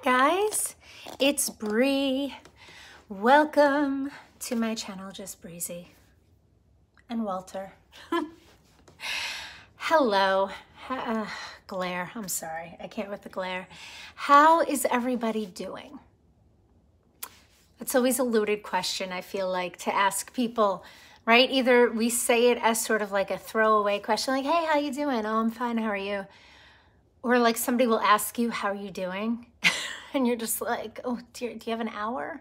guys, it's Bree. Welcome to my channel, Just Breezy. And Walter. Hello. Glare, I'm sorry. I can't with the glare. How is everybody doing? It's always a loaded question, I feel like, to ask people, right? Either we say it as sort of like a throwaway question, like, hey, how you doing? Oh, I'm fine, how are you? Or like somebody will ask you, how are you doing? And you're just like, oh dear, do you have an hour?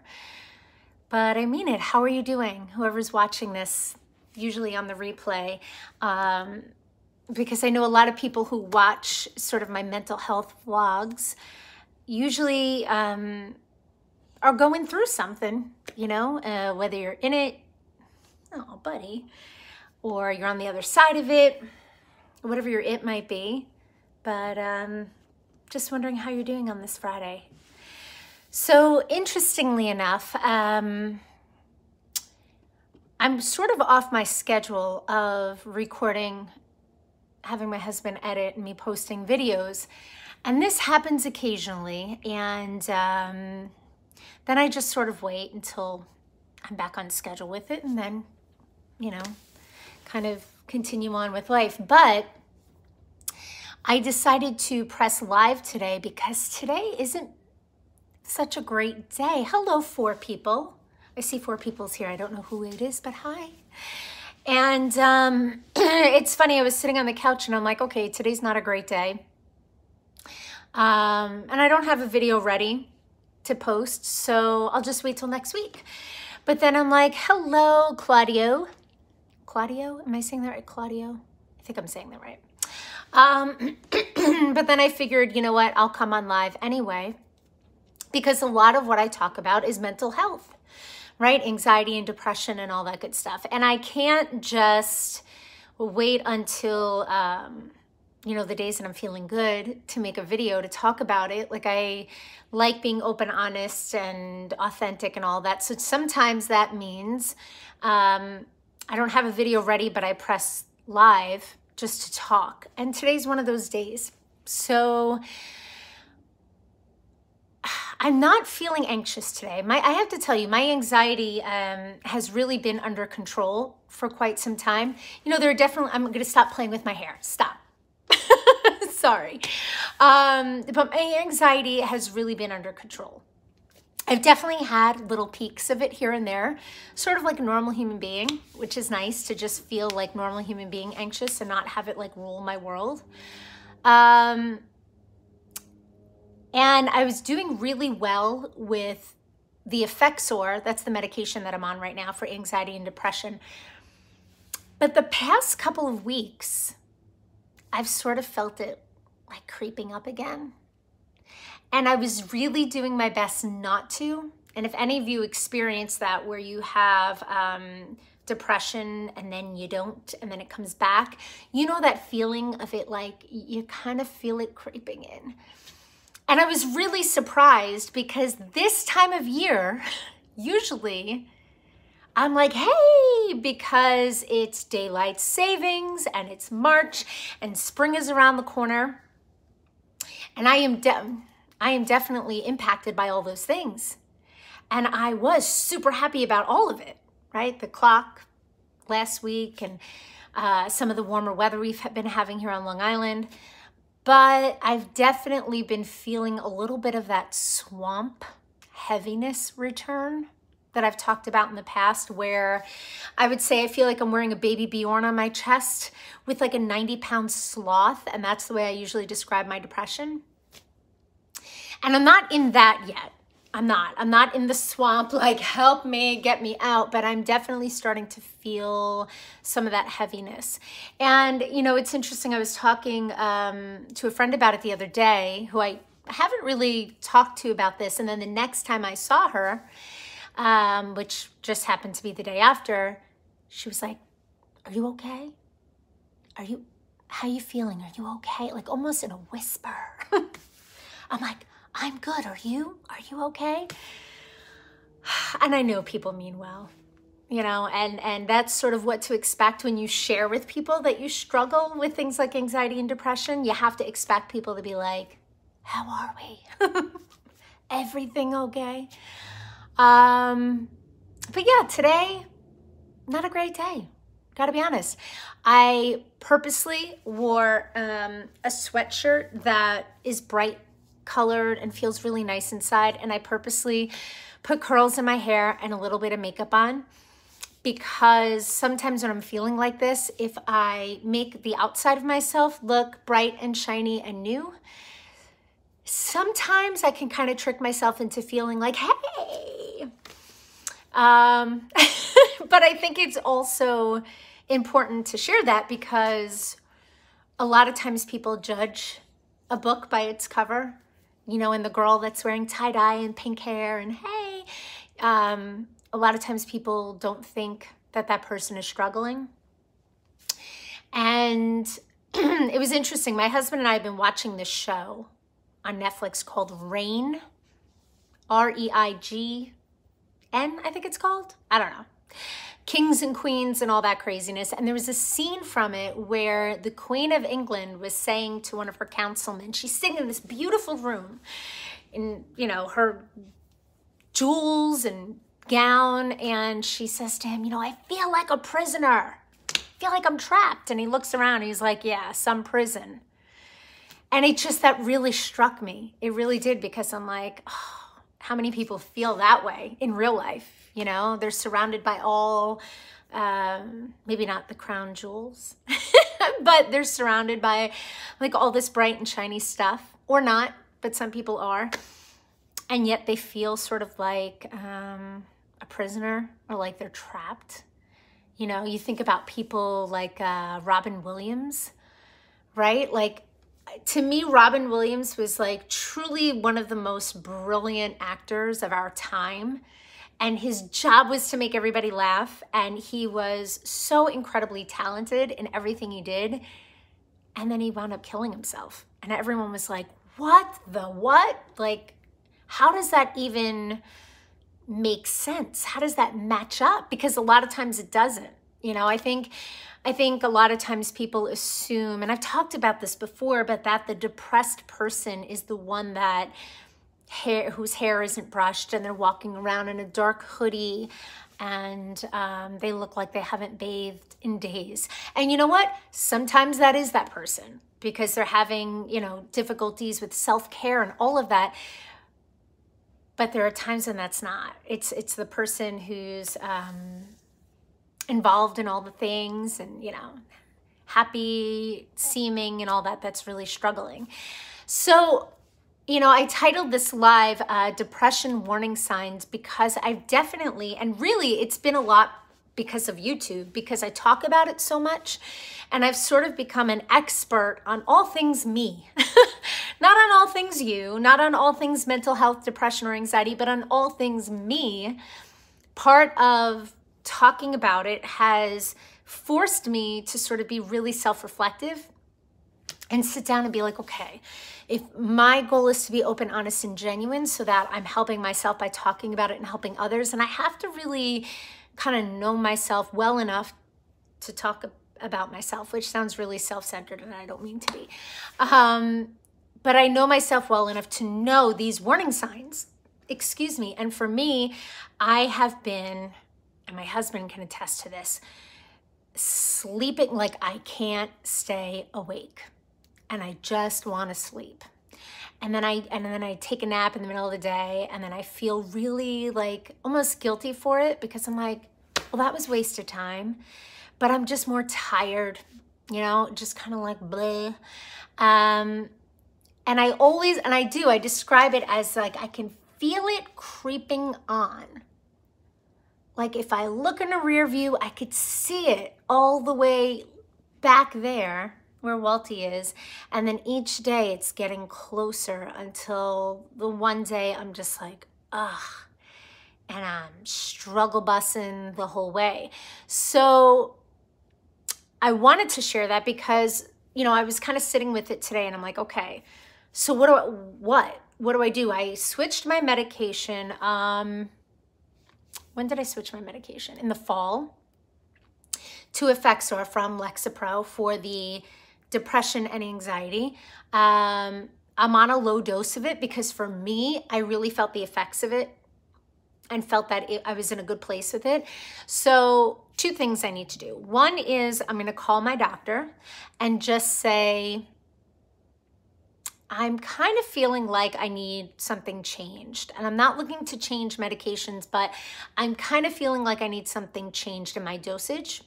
But I mean it, how are you doing? Whoever's watching this, usually on the replay, because I know a lot of people who watch sort of my mental health vlogs usually are going through something, you know, whether you're in it, oh buddy, or you're on the other side of it, whatever your it might be. But just wondering how you're doing on this Friday. So interestingly enough, I'm sort of off my schedule of recording, having my husband edit and me posting videos. And this happens occasionally. And then I just sort of wait until I'm back on schedule with it and then, you know, kind of continue on with life. But I decided to press live today because today isn't such a great day. Hello, 4 people. I see 4 people's here. I don't know who it is, but hi. And it's funny, I was sitting on the couch and I'm like, okay, today's not a great day. And I don't have a video ready to post, so I'll just wait till next week. But then I'm like, hello, Claudio. Claudio? Am I saying that right? Claudio? I think I'm saying that right. But then I figured, you know what, I'll come on live anyway, because a lot of what I talk about is mental health, right? Anxiety and depression and all that good stuff. And I can't just wait until, you know, the days that I'm feeling good to make a video to talk about it. Like, I like being open, honest, and authentic and all that. So sometimes that means I don't have a video ready, but I press live just to talk. And today's one of those days. So I'm not feeling anxious today. I have to tell you, my anxiety has really been under control for quite some time. You know, there are definitely, I'm going to stop playing with my hair. Stop. Sorry. But my anxiety has really been under control. I've definitely had little peaks of it here and there, sort of like a normal human being, which is nice to just feel like normal human being anxious and not have it like rule my world. And I was doing really well with the Effexor. That's the medication that I'm on right now for anxiety and depression. But the past couple of weeks, I've sort of felt it like creeping up again. And I was really doing my best not to. And if any of you experience that, where you have depression and then you don't, and then it comes back, you know that feeling of it, like you kind of feel it creeping in. And I was really surprised because this time of year, usually I'm like, hey, because it's daylight savings and it's March and spring is around the corner. And I am definitely impacted by all those things. And I was super happy about all of it, right? The clock last week and some of the warmer weather we've been having here on Long Island. But I've definitely been feeling a little bit of that swamp heaviness return that I've talked about in the past, where I would say I feel like I'm wearing a baby Bjorn on my chest with like a 90-pound sloth. And that's the way I usually describe my depression. And I'm not in that yet. I'm not in the swamp, like help me, get me out, but I'm definitely starting to feel some of that heaviness. And, you know, it's interesting. I was talking to a friend about it the other day, who I haven't really talked to about this. And then the next time I saw her, which just happened to be the day after, she was like, are you okay? How are you feeling? Are you okay? Like almost in a whisper. I'm like, I'm good. Are you okay? And I know people mean well, you know, and that's sort of what to expect when you share with people that you struggle with things like anxiety and depression. You have to expect people to be like, how are we? Everything okay? But yeah, today, not a great day. Gotta be honest. I purposely wore a sweatshirt that is bright colored and feels really nice inside. And I purposely put curls in my hair and a little bit of makeup on, because sometimes when I'm feeling like this, if I make the outside of myself look bright and shiny and new, sometimes I can kind of trick myself into feeling like, hey. But I think it's also important to share that, because a lot of times people judge a book by its cover, you know, and the girl that's wearing tie-dye and pink hair and hey, a lot of times people don't think that that person is struggling. And it was interesting. My husband and I have been watching this show on Netflix called Reign, R-E-I-G-N, I think it's called. I don't know. Kings and queens and all that craziness. And there was a scene from it where the Queen of England was saying to one of her councilmen, she's sitting in this beautiful room in, you know, her jewels and gown, and she says to him, you know, I feel like a prisoner. I feel like I'm trapped. And he looks around and he's like, yeah, some prison. And it just, that really struck me. It really did, because I'm like, oh, how many people feel that way in real life? You know, they're surrounded by all, maybe not the crown jewels, but they're surrounded by like all this bright and shiny stuff, or not, but some people are. And yet they feel sort of like a prisoner, or like they're trapped. You know, you think about people like Robin Williams, right? Like, to me, Robin Williams was like truly one of the most brilliant actors of our time. And his job was to make everybody laugh. And he was so incredibly talented in everything he did. And then he wound up killing himself. And everyone was like, what the what? Like, how does that even make sense? How does that match up? Because a lot of times it doesn't. You know, I think a lot of times people assume, and I've talked about this before, but that the depressed person is the one that whose hair isn't brushed and they're walking around in a dark hoodie and they look like they haven't bathed in days. And you know what? Sometimes that is that person, because they're having, you know, difficulties with self-care and all of that. But there are times when that's not. It's the person who's involved in all the things and, you know, happy seeming and all that, that's really struggling. So, you know, I titled this live Depression Warning Signs, because I've definitely, and really it's been a lot because of YouTube, because I talk about it so much, and I've sort of become an expert on all things me. Not on all things you, not on all things mental health, depression, or anxiety, but on all things me. Part of talking about it has forced me to sort of be really self-reflective and sit down and be like, okay, if my goal is to be open, honest, and genuine so that I'm helping myself by talking about it and helping others, and I have to really kind of know myself well enough to talk about myself, which sounds really self-centered, and I don't mean to be. But I know myself well enough to know these warning signs, excuse me. And for me, I have been, and my husband can attest to this, sleeping like I can't stay awake. And I just want to sleep. And then I take a nap in the middle of the day, and then I feel really like almost guilty for it, because I'm like, well, that was wasted time, but I'm just more tired, you know, just kind of like bleh. And I describe it as like, I can feel it creeping on. Like if I look in a rear view, I could see it all the way back there where Walty is. And then each day it's getting closer until the one day I'm just like, ugh. And I'm struggle bussing the whole way. So I wanted to share that because, you know, I was kind of sitting with it today, and I'm like, okay, so what do I do? I switched my medication. When did I switch my medication? In the fall, to Effexor from Lexapro for the depression and anxiety. I'm on a low dose of it because for me, I really felt the effects of it and felt that I was in a good place with it. So 2 things I need to do. One is I'm going to call my doctor and just say, I'm kind of feeling like I need something changed. And I'm not looking to change medications, but I'm kind of feeling like I need something changed in my dosage.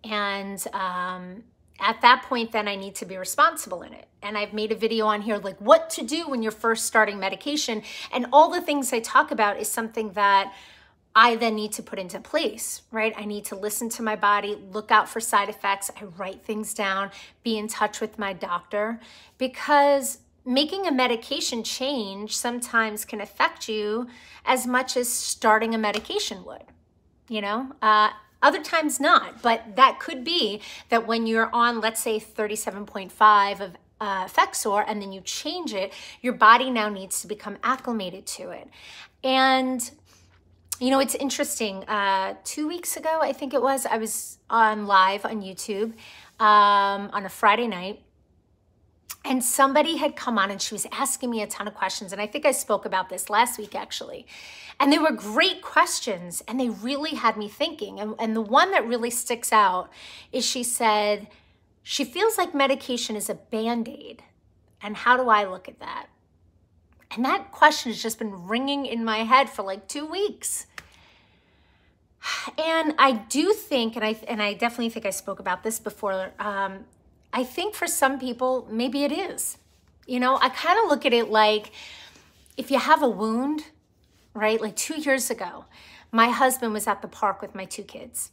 And at that point, then I need to be responsible in it. And I've made a video on here, like what to do when you're first starting medication. And all the things I talk about is something that I then need to put into place, right? I need to listen to my body, look out for side effects. I write things down, be in touch with my doctor, because making a medication change sometimes can affect you as much as starting a medication would, you know? Other times not, but that could be that when you're on, let's say 37.5 of Effexor, and then you change it, your body now needs to become acclimated to it. And you know, it's interesting. 2 weeks ago, I think it was, I was on live on YouTube on a Friday night, and somebody had come on and she was asking me a ton of questions. And I think I spoke about this last week, actually. And they were great questions and they really had me thinking. And the one that really sticks out is she said, she feels like medication is a Band-Aid. And how do I look at that? And that question has just been ringing in my head for like 2 weeks. And I do think, and I definitely think I spoke about this before, I think for some people, maybe it is. You know, I kind of look at it like if you have a wound, right? Like 2 years ago, my husband was at the park with my 2 kids.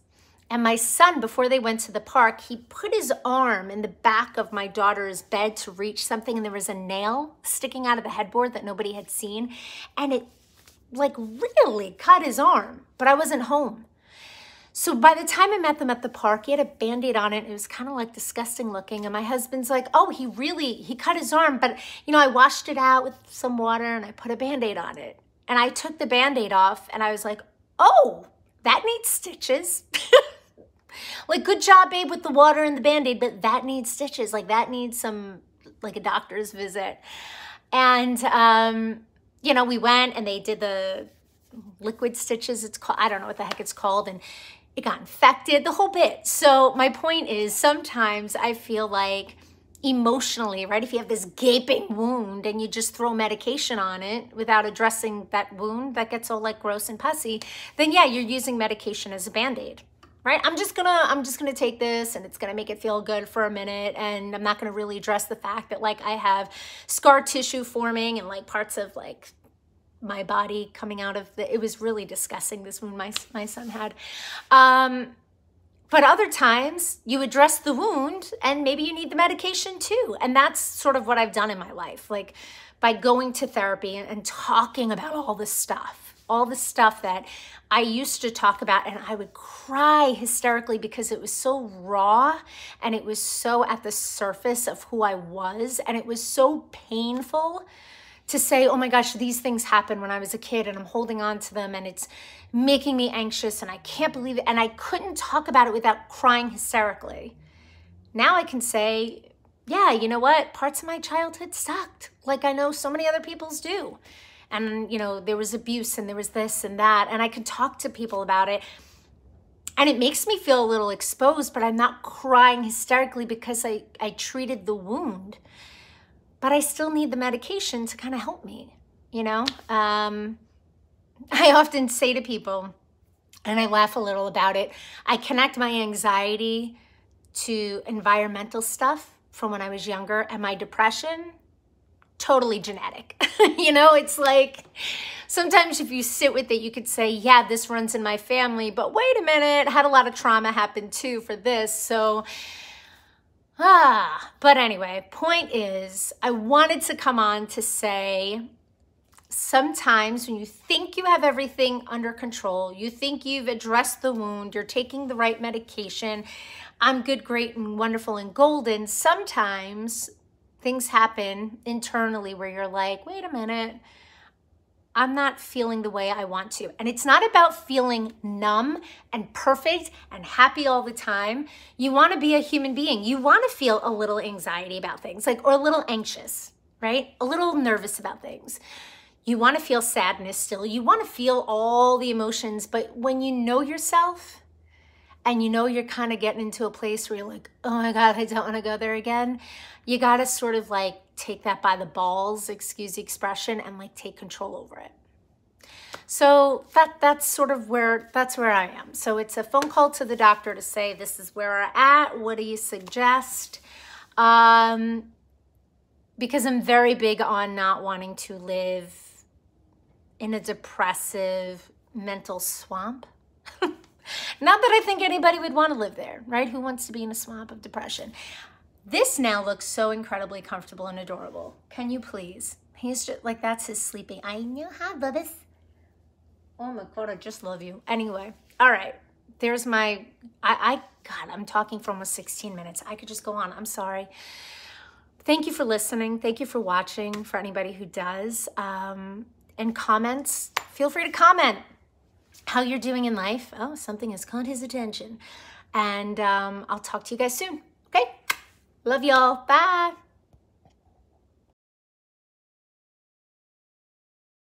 And my son, before they went to the park, he put his arm in the back of my daughter's bed to reach something, and there was a nail sticking out of the headboard that nobody had seen. And it like really cut his arm, but I wasn't home. So by the time I met them at the park, he had a Band-Aid on it. It was kind of like disgusting looking. And my husband's like, oh, he cut his arm. But, you know, I washed it out with some water and I put a Band-Aid on it. And I took the Band-Aid off and I was like, oh, that needs stitches. Like, good job, babe, with the water and the Band-Aid, but that needs stitches. Like, that needs some, like a doctor's visit. And, you know, we went and they did the liquid stitches. It's called, I don't know what the heck it's called. And it got infected, the whole bit. So my point is sometimes I feel like emotionally, right? If you have this gaping wound and you just throw medication on it without addressing that wound that gets all like gross and pussy, then yeah, you're using medication as a Band-Aid, right? I'm just gonna take this and it's gonna make it feel good for a minute, and I'm not gonna really address the fact that like I have scar tissue forming and like parts of like my body coming out of it was really disgusting, this wound my son had. But other times you address the wound and maybe you need the medication too. And that's sort of what I've done in my life, like by going to therapy and talking about all the stuff that I used to talk about, and I would cry hysterically because it was so raw and it was so at the surface of who I was, and it was so painful to say, oh my gosh, these things happened when I was a kid and I'm holding on to them and it's making me anxious and I can't believe it. And I couldn't talk about it without crying hysterically. Now I can say, yeah, you know what? Parts of my childhood sucked, like I know so many other people's do. And, you know, there was abuse and there was this and that, and I could talk to people about it. And it makes me feel a little exposed, but I'm not crying hysterically because I treated the wound. But I still need the medication to kind of help me, you know? I often say to people, and I laugh a little about it, I connect my anxiety to environmental stuff from when I was younger, and my depression, totally genetic. You know, it's like, sometimes if you sit with it, you could say, yeah, this runs in my family, but wait a minute, had a lot of trauma happen too for this, so... But anyway, point is, I wanted to come on to say, sometimes when you think you have everything under control, you think you've addressed the wound, you're taking the right medication, I'm good, great, and wonderful and golden, sometimes things happen internally where you're like, wait a minute, I'm not feeling the way I want to. And it's not about feeling numb and perfect and happy all the time. You want to be a human being. You want to feel a little anxiety about things, like, or a little anxious, right? A little nervous about things. You want to feel sadness still. You want to feel all the emotions, but when you know yourself and you know you're kind of getting into a place where you're like, oh my God, I don't want to go there again, you got to sort of like take that by the balls, excuse the expression, and like take control over it. So that's sort of where I am. So it's a phone call to the doctor to say, this is where we're at. What do you suggest? Because I'm very big on not wanting to live in a depressive mental swamp. Not that I think anybody would want to live there, right? Who wants to be in a swamp of depression? This now looks so incredibly comfortable and adorable. Can you please? He's just like, that's his sleeping. I know how, Bubba's. Oh my God, I just love you. Anyway, all right. There's my, God, I'm talking for almost 16 minutes. I could just go on. I'm sorry. Thank you for listening. Thank you for watching, for anybody who does. And comments, feel free to comment how you're doing in life. Oh, something has caught his attention. And I'll talk to you guys soon. Okay? Love y'all. Bye.